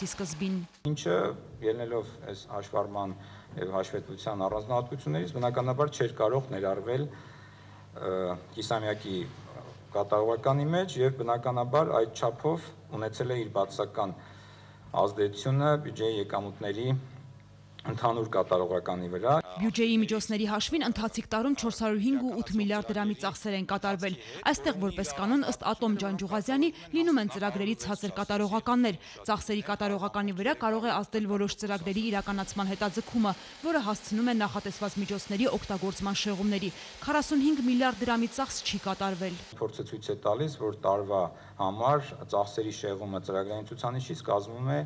հարցի սկզբին։ Ինչը ելնելով այս հաշվառման եւ հաշվետվության առանձնահատկություններից բնականաբար չէր կարող ներառվել կիսամյակի կատարողականի մեջ եւ բնականաբար այդ չափով ունեցել է իր բացասական ազդեցությունը բյուջեի եկամուտների ընդհանուր կատարողականի վրա։ Բյուջեի միջոցների հաշվին ընթացիկ տարում 405.8 միլիարդ դրամի ծախսեր են կատարվել։ Այստեղ որպես կանոն ըստ Ատոմ Ջանջուղազյանի լինում են ծրագրերի ցածր կատարողականներ։ Ծախսերի կատարողականի վրա կարող է ազդել որոշ ծրագրերի իրականացման հետաձգումը, որը հասցնում է նախատեսված միջոցների օգտագործման շեղումների։ 45 միլիարդ դրամի ծախս չի կատարվել։ Փորձը ցույց է տալիս, որ տարվա համար ծախսերի շեղումը ծրագրային ցուցանիշից կազմում է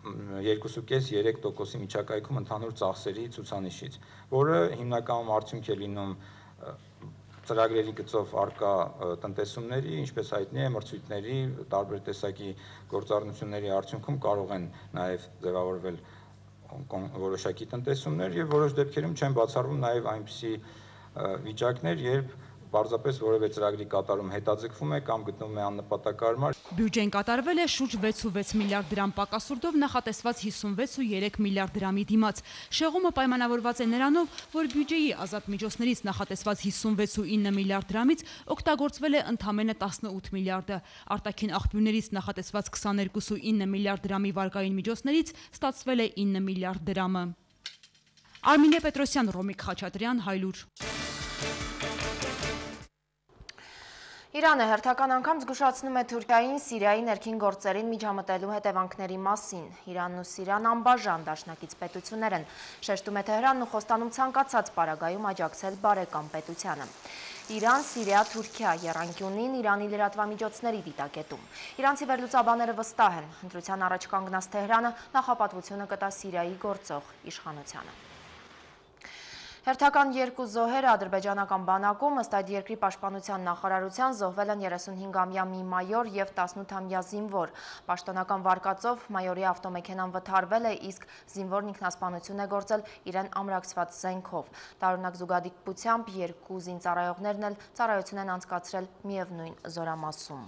2,5-3% միջակայքում ընդհանուր ծախսերի ցուցանիշից, որը հիմնականում արդյունք է լինում ծրագրերի գծով արկա տնտեսումների, ինչպես հայտնի է, մրցույթների, տարբեր տեսակի գործառնությունների արդյունքում կարող են նաև ձևավորվել որոշակի տնտեսումներ եւ որոշ դեպքերում չեն բացառվում նաև այնպիսի վիճակներ, երբ պարզապես որևէ ծրագրի կատարում հետաձգվում է կամ գտնվում է աննպատակարար։ Բյուջեն կատարվել է շուրջ 6.6 միլիարդ դրամ պակասուրդով նախատեսված 56.3 միլիարդ դրամի դիմաց։ Շեղումը պայմանավորված է նրանով, որ բյուջեի ազատ միջոցներից նախատեսված 56.9 միլիարդ դրամից օգտագործվել է ընդամենը 18 միլիարդը։ Արտաքին աղբյուրներից նախատեսված 22.9 միլիարդ դրամի վարկային միջոցներից ստացվել է 9 միլիարդ դրամը։ Արմինե Պետրոսյան, Ռոմիկ Խաչատրյան, Հայլուր։ Իրանը հերթական անգամ զգուշացնում է Թուրքիային Սիրիայի ներքին գործերին միջամտելու հետևանքների մասին։ Իրանն ու Սիրիան անբաժան դաշնակից պետություններ են, շեշտում է Թեհրանն ու խոստանում ցանկացած պարագայում աջակցել բարեկամ պետությանը։ Իրան, Սիրիա, Թուրքիա եռանկյունին Իրանի լրատվամիջոցների դիտակետում։ Իրանցի վերլուծաբանները վստահ են, ընտրության առաջ կանգնած Թեհրանը նախապատվությունը կտա Սիրիայի գործող իշխանությանը։ Հերթական երկու զոհերը ադրբեջանական բանակում ըստ այդ երկրի պաշտպանության նախարարության զոհվել են 35-ամյա մի մայոր եւ 18-ամյա զինվոր։ Պաշտոնական վարկածով մայորի ավտոմեքենան վթարվել է, իսկ զինվորն ինքնասպանություն է գործել իրեն ամրացված զենքով։ Տարօրինակ զուգադիպությամբ երկու զինծառայողներն էլ ծառայություն են անցկացրել միևնույն զորամասում։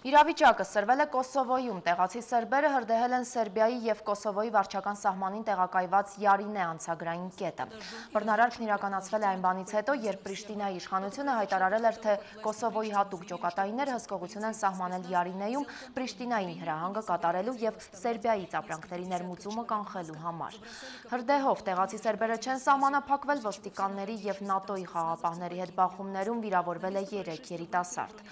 Իրավիճակը սրվել է Կոսովոյում, տեղացի սերբերը հրդեհել են Սերբիայի և Կոսովոյի վարչական սահմանին տեղակայված Յարինե անցագրային կետը։ Բռնարարքն իրականացվել է այն բանից հետո, երբ Պրիշտինայի իշխանությունը հայտարարել էր, թե Կոսովոյի հատուկ ջոկատայիններ հսկողություն են սահմանել Յարինեյում Պրիշտինային հրահանգը կատարելու և Սերբիայից ապրանքների ներմուծումը կանխելու համար։ Հրդեհով տեղացի սերբերը չեն սահմանափակվել, ոստիկանների և ՆԱՏՕ-ի խաղաղապահների հետ բախումներում վիրավորվել է 3 երիտասարդ։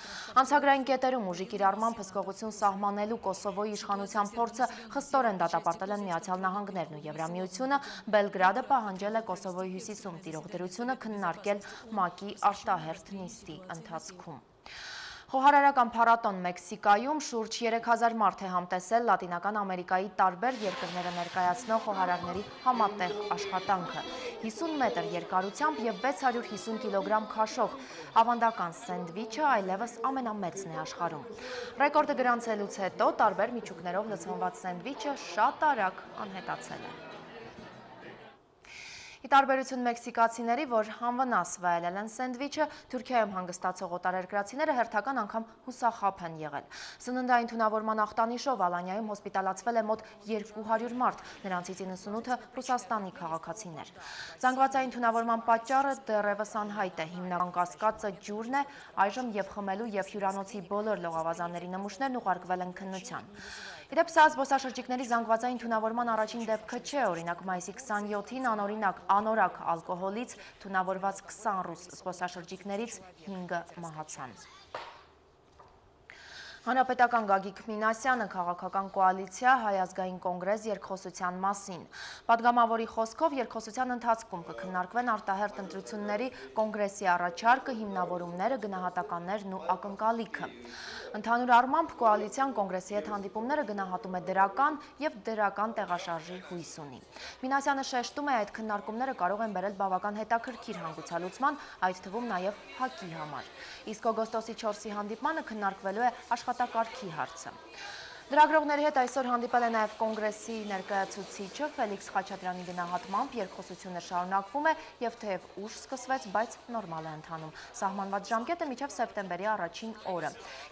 Անցագրային կետերում ուժի կիրառմամբ հսկողություն սահմանելու Կոսովոյի իշխանության փորձը խստորեն դատապարտել են Միացյալ Նահանգներն ու Եվրամիությունը, Բելգրադը պահանջել է Կոսովոյի հյուսիսում տիրող դրությունը քննարկել ՄԱԿ-ի արտահերթ նիստի ընթացքում։ Խոհարարական փառատոն Մեքսիկայում շուրջ 3000 մարդ է համտեսել Լատինական Ամերիկայի տարբեր երկրները ներկայացնող խոհարարների համատեղ աշխատանքը։ 50 մետր երկարությամբ և 650 կիլոգրամ քաշով ավանդական սենդվիչը այլևս ամենամեծն է աշխարհում։ Ռեկորդը գրանցելուց հետո տարբեր միջուկներով լցոնված սենդվիչը շատ արագ անհետացել է։ Ի տարբերություն մեքսիկացիների, որ անվնաս վայելել են սենդվիչը, Թուրքիայում հանգստացող օտարերկրացիները հերթական անգամ հուսախաբ են եղել։ Սննդային թունավորման ախտանիշով Ալանյայում հոսպիտալացվել է մոտ 200 մարդ, նրանցից 98-ը Ռուսաստանի քաղաքացիներ։ Զանգվածային թունավորման պատճառը դեռևս անհայտ է, հիմնական կասկածը ջուրն է, այժմ և խմելու և հյուրանոցի բոլոր լողավազանների նմուշներն ուղարկվել են քննության։ Իդեպ սա զբոսաշրջիկների զանգվածային թունավորման առաջին դեպքը չէ, օրինակ մայիսի 27-ին անորակ ալկոհոլից թունավորված 20 ռուս զբոսաշրջիկներից 5-ը մահացան։ Հանրապետական Գագիկ Մինասյանը քաղաքական կոալիցիա Հայ ազգային կոնգրես երկխոսության մասին։ Պատգամավորի խոսքով երկխոսության ընթացքում կքննարկվեն արտահերթ ընտրությունների կոնգրեսի առաջարկը, հիմնավորումները, գնահատականներն ու ակնկալիքը։ Ընդհանուր առմամբ կոալիցիան կոնգրեսի հետ հանդիպումները գնահատում է դրական եւ դրական տեղաշարժի հույս ունի։ Մինասյանը շեշտում է, այդ քննարկումները կարող են բերել բավական հետաքրքիր հանգուցալուծման, այդ թվում նաեւ ՀԱԿ-ի համար։ Իսկ օգոստոսի 4-ի հանդիպմանը քննարկվելու է աշխատակարգի հարցը։ Լրագրողների հետ այսօր հանդիպել է նաև կոնգրեսի ներկայացուցիչը Ֆելիքս Խաչատրյանի գնահատմամբ երկխոսությունը շարունակվում է եւ թեև ուշ սկսվեց, բայց նորմալ է ընթանում։ Սահմանված ժամկետը մինչև սեպտեմբերի առաջին օրը։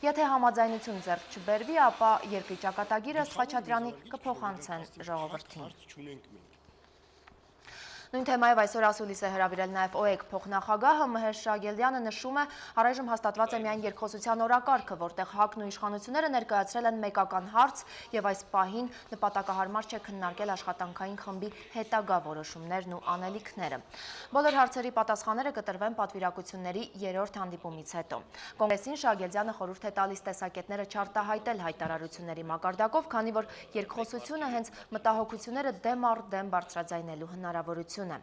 Եթե համաձայնություն ձեռք չբերվի, ապա երկրի ճակատագիրը Խաչատրյանի կփոխանցեն ժողովրդին։ Նույն թեմայով այսօր ասուլիս է հրավիրել նաև ՕԵԿ փոխնախագահը Մհեր Շագելյանը նշում է, առայժմ հաստատված է միայն երկխոսության օրակարգը, որտեղ ՀԱԿ-ն ու իշխանությունները ներկայացրել են մեկական հարց եւ այս պահին նպատակահարմար չէ քննարկել աշխատանքային խմբի հետագա որոշումներն ու անելիքները։ Բոլոր հարցերի պատասխանները կտրվեն պատվիրակությունների 3-րդ հանդիպումից հետո։ Կոնգրեսին Շագելյանը խորհուրդ է տալիս տեսակետները չարտահայտել հայտարարությունների մակարդակով, քանի որ երկխոսությունը հենց մտահոգությունները դեմ առ դեմ բարձրաձայնելու հնարավորություն է։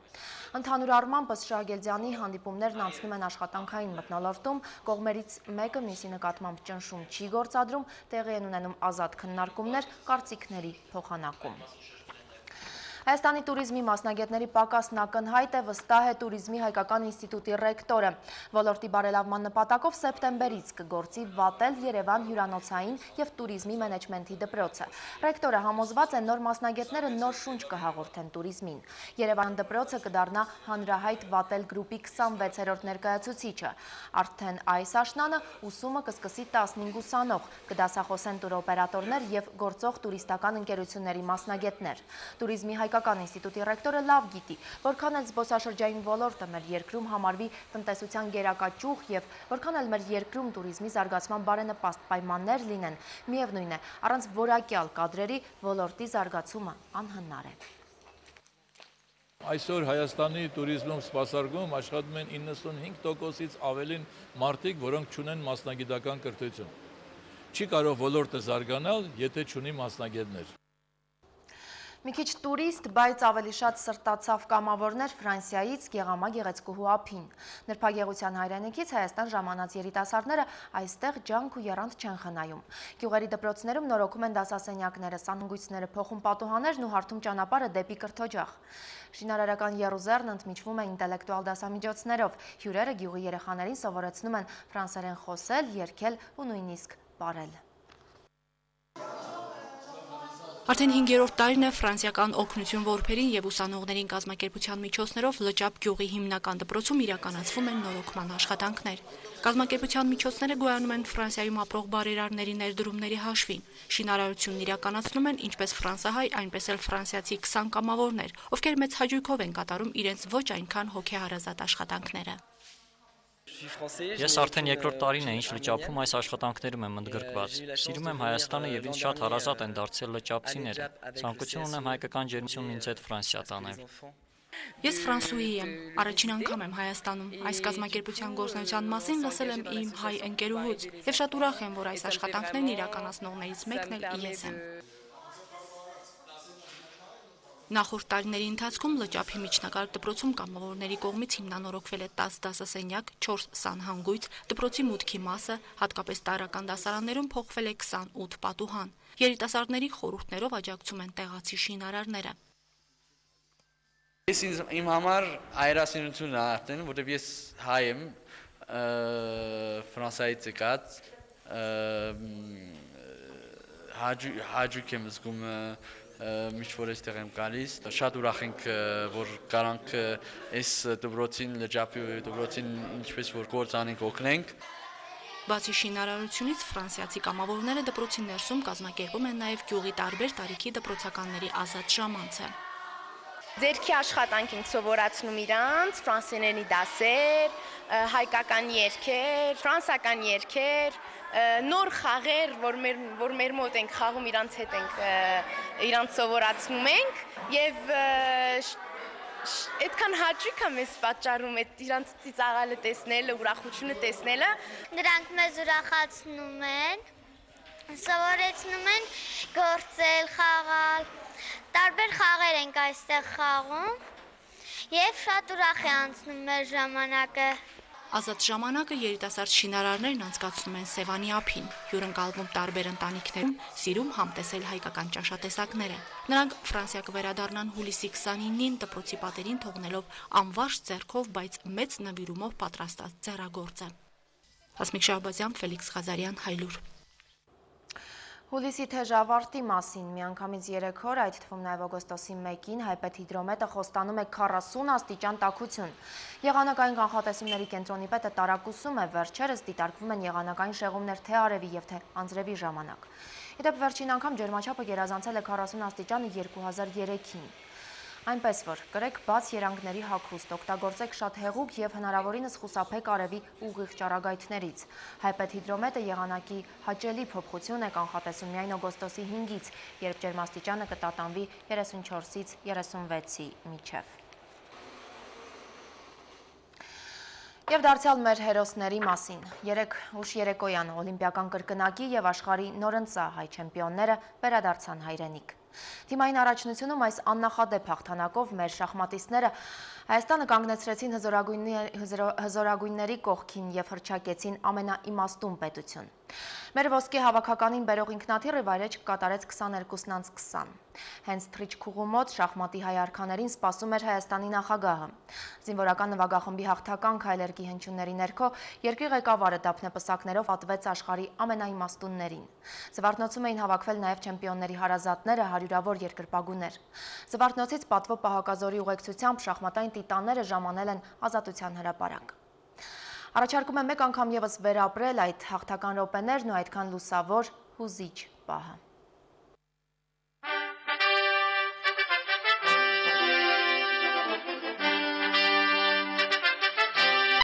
Ընդհանուր առմամբ ըստ Շահգելդյանի հանդիպումներն անցնում են աշխատանքային մթնոլորտում, կողմերից մեկը մյուսի նկատմամբ ճնշում չի գործադրում, տեղի են ունենում ազատ քննարկումներ, կարծիքների փոխանակում։ Հայաստանի տուրիզմի մասնագետների պակասն ակնհայտ է, վստահ է Տուրիզմի հայկական ինստիտուտի ռեկտորը։ Ոլորտի բարելավման նպատակով սեպտեմբերից կգործի Վատել Երևան հյուրանոցային եւ տուրիզմի մենեջմենթի դպրոցը։ Ռեկտորը համոզված է նոր մասնագետները նոր շունչ կհաղորդեն տուրիզմին։ Երևան դպրոցը կդառնա հանրահայտ Վատել գրուպի 26-րդ ներկայացուցիչը։ Արդեն այս աշնանը ուսումը կսկսի 15 ուսանող, կդասախոսեն տուրօպերատորներ եւ գործող տուրիստական ընկերությունների մասնագետներ։ Տուրիզմի հայկական ինստիտուտի ռեկտորը լավ գիտի, որքան էլ զբոսաշրջային ոլորտը մեր երկրում համարվի տնտեսության գերակա ճյուղ եւ որքան էլ մեր երկրում տուրիզմի զարգացման բարենպաստ պայմաններ լինեն, միևնույն է, առանց որակյալ կադրերի ոլորտի զարգացումը անհնար է։ Այսօր Հայաստանի տուրիզմում սպասարկում աշխատում են 95%-ից ավելին մարդիկ, որոնք չունեն մասնագիտական կրթություն։ Չի կարող ոլորտը զարգանալ, եթե չունի մասնագետներ։ Մի քիչ տուրիստ, բայց ավելի շատ սրտացավ կամավորներ Ֆրանսիայից Գեղամա գեղեցկուհու ափին։ Նրբագեղության հայրենիքից Հայաստան ժամանած երիտասարդները այստեղ ջանք ու եռանդ չեն խնայում։ Գյուղերի դպրոցներում նորոգում են դասասենյակները, սանհանգույցները, փոխում պատուհաններն ու հարթում ճանապարհը դեպի կրթօջախ։ Շինարարական եռուզեռն ընդմիջվում է ինտելեկտուալ դասամիջոցներով։ Հյուրերը գյուղի երեխաներին սովորեցնում են ֆրանսերեն խոսել, երգել ու նույնիսկ պարել։ Արդեն 5-րդ տարին է ֆրանսիական օգնություն որբերին եւ ուսանողներին կազմակերպության միջոցներով Լճապ գյուղի հիմնական դպրոցում իրականացվում են նորոգման աշխատանքներ։ Կազմակերպության միջոցները գոյանում են Ֆրանսիայում ապրող բարերարների ներդրումների հաշվին։ Շինարարությունն իրականացնում են ինչպես ֆրանսահայ, այնպես էլ ֆրանսիացի 20 կամավորներ, ովքեր մեծ հաճույքով են կատարում իրենց ոչ այնքան հոգեհարազատ աշխատանքները։ Ես արդեն երկրորդ տարին է, ինչ Լճապում այս աշխատանքներում եմ ընդգրկված։ Սիրում եմ Հայաստանը եւ ինձ շատ հարազատ են դարձել լճապցիները։ Ցանկություն ունեմ հայկական ջերմությունն ինձ հետ Ֆրանսիա տանել։ Ես ֆրանսուհի եմ, առաջին անգամ եմ Հայաստանում։ Այս կազմակերպության գործունեության մասին լսել եմ իմ հայ ընկերուհուց եւ շատ ուրախ եմ, որ այս աշխատանքներն իրականացնողներից մեկն էլ ես եմ։ Նախորդ տարիների ընթացքում Լճապի միջնակարգ դպրոցում կամավորների կողմից հիմնանորոգվել է 10 դասասենյակ, 4 սանհանգույց, դպրոցի մուտքի մասը, հատկապես տարրական դասարաններում փոխվել է 28 պատուհան։ Երիտասարդների խորհուրդներով աջակցում են տեղացի շինարարները։ Ես իմ համար այրասենություն արդեն, որտեղ ես հայ եմ, Ֆրանսիայից եկած, հաճույք եմ զգում միշտ որ այստեղ եմ գալիս, շատ ուրախ ենք, որ կարանք այս դպրոցին, Լճապի դպրոցին ինչպես որ գործ անենք օգնենք։ Բացի շինարարությունից ֆրանսիացի կամավորները դպրոցի ներսում կազմակերպում են նաև գյուղի տարբեր տարիքի դպրոցականների ազատ ժամանցը։ Ձերքի աշխատանք ենք սովորացնում իրանց, ֆրանսերենի դասեր, հայկական երգեր, ֆրանսական երգեր, նոր խաղեր, որ մեր մոտ ենք խաղում, իրանց հետ ենք իրանց սովորացնում ենք եւ այդքան հաճույք է մեզ պատճառում այդ իրանց ծիծաղալը տեսնելը, ուրախությունը տեսնելը։ Նրանք մեզ ուրախացնում են, սովորեցնում են գործել, խաղալ, տարբեր խաղեր ենք այստեղ խաղում եւ շատ ուրախ է անցնում մեր ժամանակը։ Ազատ ժամանակը երիտասարդ շինարարներն անցկացնում են Սևանի ափին, հյուրընկալվում տարբեր ընտանիքներում, սիրում համտեսել հայկական ճաշատեսակները։ Նրանք Ֆրանսիա կվերադառնան հուլիսի 29-ին դպրոցի պատերին թողնելով անվարժ ձեռքով, բայց մեծ նվիրումով պատրաստած ձեռագործը։ Հասմիկ Շահբազյան, Ֆելիքս Ղազարյան, Հայլուր։ Հուլիսի թեժ ավարտի մասին միանգամից 3 օր, այդ թվում նաև օգոստոսի 1-ին հայպեթհիդրոմետը խոստանում է 40 աստիճան տաքություն։ Եղանակային կանխատեսումների կենտրոնի պետը տարակուսում է, վերջերս դիտարկվում են եղանակային շեղումներ թե արևի և թե անձրևի ժամանակ։ Իդեպ վերջին անգամ ջերմաչափը գերազանցել է 40 աստիճանը 2003-ին։ Այնպես որ կրեք բաց երանգների հագուստ, օգտագործեք շատ հեղուկ և հնարավորինս խուսափեք արևի ուղիղ ճառագայթներից։ Հայպեթհիդրոմետը եղանակի հաճելի փոփոխություն է կանխատեսում միայն օգոստոսի 5-ից, երբ ջերմաստիճանը կտատանվի 34-ից 36-ի միջև։ Եվ դարձյալ մեր հերոսների մասին։ Ուշ երեկոյան օլիմպիական կրկնակի և աշխարհի նորընծա հայ չեմպիոնները վերադարձան հայրենիք։ Թիմային առաջնությունում այս աննախադեպ հաղթանակով մեր շախմատիստները Հայաստանը կանգնեցրեցին հզորագույնների կողքին և հռչակեցին ամենաիմաստուն պետություն։ Մեր ոսկե հավաքականին բերող ինքնաթիռը վայրէջք կատարեց 22:20։ Հենց թռիչքուղու մոտ շախմատի հայ արքաներին սպասում էր Հայաստանի նախագահը։ Զինվորական նվագախմբի հաղթական քայլերգի հնչյունների ներքո երկրի ղեկավարը դափնեպսակներով պատվեց աշխարհի ամենաիմաստուններին։ Զվարթնոցում էին հավաքվել նաև չեմպիոնների հարազատները, հարյուրավոր երկրպագուներ։ Զվարթնոցից պատվո պահակազորի ուղեկցությամբ շախմատային տիտանները ժամանել են Ազատության հրապարակ։ Առաջարկում եմ մեկ անգամ ևս վերապրել այդ հաղթական րոպեներն ու այդքան լուսավոր, հուզիչ պահը։